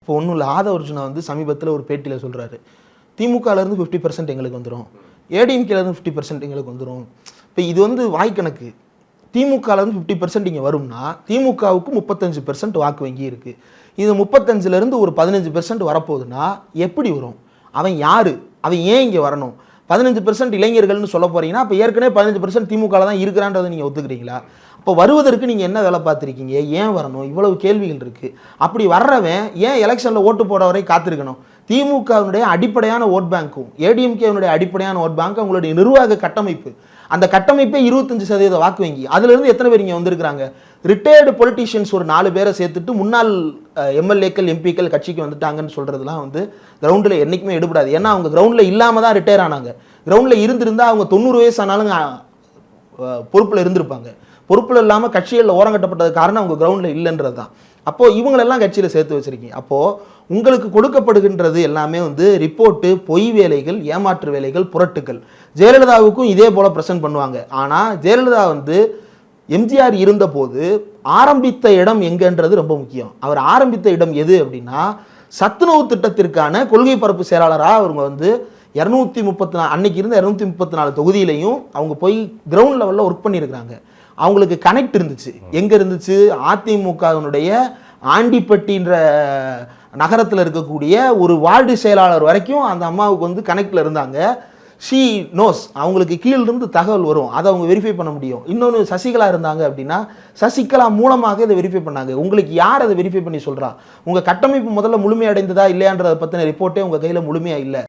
இப்போ ஒன்றும் இல்லை, ஆதவர்ஜுனா வந்து சமீபத்தில் ஒரு பேட்டியில் சொல்கிறாரு, திமுகலேருந்து 50% எங்களுக்கு வந்துடும், ஏடிஎம்கேலேருந்து 50% எங்களுக்கு வந்துடும். இப்போ இது வந்து வாய்க்கணக்கு. திமுகலேருந்து 50% இங்கே வரும்னா திமுகவுக்கு 35% வாக்கு வங்கி இருக்குது. இது 35லேருந்து ஒரு 15% வரப்போகுதுன்னா எப்படி வரும்? அவன் யார்? அவன் ஏன் இங்கே வரணும்? 15% இளைஞர்கள்னு சொல்ல போகிறீங்கன்னா அப்போ ஏற்கனவே 15% திமுகவில் தான் இருக்கிறான்றதை நீங்கள் ஒத்துக்கிறீங்களா? அப்போ வருவதற்கு நீங்கள் என்ன வேலை பார்த்துருக்கீங்க? ஏன் வரணும்? இவ்வளவு கேள்விகள் இருக்குது. அப்படி வர்றவன் ஏன் எலெக்ஷனில் ஓட்டு போட வரை காத்திருக்கணும்? திமுகவினுடைய அடிப்படையான ஓட் பேங்க்கும் ஏடிஎம்கேனுடைய அடிப்படையான ஓட் பேங்க் அவங்களுடைய நிர்வாக கட்டமைப்பு, அந்த கட்டமைப்பே 25% வாக்கு வங்கி. அதுலேருந்து எத்தனை பேர் இங்கே வந்திருக்கிறாங்க? ரிட்டையர்டு பொலிட்டீஷியன்ஸ் ஒரு 4 பேரை சேர்த்துட்டு முன்னாள் எம்எல்ஏக்கள் எம்பிக்கள் கட்சிக்கு வந்துட்டாங்கன்னு சொல்கிறதுலாம் வந்து கிரவுண்டில் என்றைக்குமே எடுபடாது. ஏன்னா அவங்க கிரவுண்டில் இல்லாமல் தான் ரிட்டையர் ஆனாங்க. கிரவுண்டில் இருந்திருந்தால் அவங்க 90 வயசு ஆனாலும் பொறுப்பில் இருந்திருப்பாங்க. பொறுப்பில் இல்லாமல் கட்சிகளில் ஓரங்கட்டப்பட்டது காரணம் அவங்க கிரவுண்டில் இல்லைன்றது தான். அப்போது இவங்களெல்லாம் கட்சியில் சேர்த்து வச்சுருக்கீங்க. அப்போது உங்களுக்கு கொடுக்கப்படுகின்றது எல்லாமே வந்து ரிப்போர்ட்டு, பொய் வேலைகள், ஏமாற்று வேலைகள், புரட்டுக்கள். ஜெயலலிதாவுக்கும் இதே போல் ப்ரெசென்ட் பண்ணுவாங்க. ஆனால் ஜெயலலிதா வந்து எம்ஜிஆர் இருந்தபோது ஆரம்பித்த இடம் எங்கன்றது ரொம்ப முக்கியம். அவர் ஆரம்பித்த இடம் எது அப்படின்னா சத்துணவு திட்டத்திற்கான கொள்கை பரப்பு செயலாளராக அவங்க வந்து 234 அன்னைக்கு இருந்த 234 தொகுதியிலையும் அவங்க போய் கிரவுண்ட் லெவலில் ஒர்க் பண்ணியிருக்கிறாங்க. அவங்களுக்கு கனெக்ட் இருந்துச்சு. எங்கே இருந்துச்சு? அதிமுகவினுடைய ஆண்டிப்பட்டின்ற நகரத்தில் இருக்கக்கூடிய ஒரு வார்டு செயலாளர் வரைக்கும் அந்த அம்மாவுக்கு வந்து கனெக்டில் இருந்தாங்க. ஷீ நோஸ், அவங்களுக்கு கீழிருந்து தகவல் வரும், அதை அவங்க வெரிஃபை பண்ண முடியும். இன்னொன்று சசிகலா இருந்தாங்க அப்படின்னா சசிகலா மூலமாக இதை வெரிஃபை பண்ணாங்க. உங்களுக்கு யார் அதை வெரிஃபை பண்ணி சொல்கிறா? உங்கள் கட்டமைப்பு முதல்ல முழுமையடைந்ததா இல்லையான்றதை பற்றின ரிப்போர்ட்டே உங்கள் கையில் முழுமையாக இல்லை.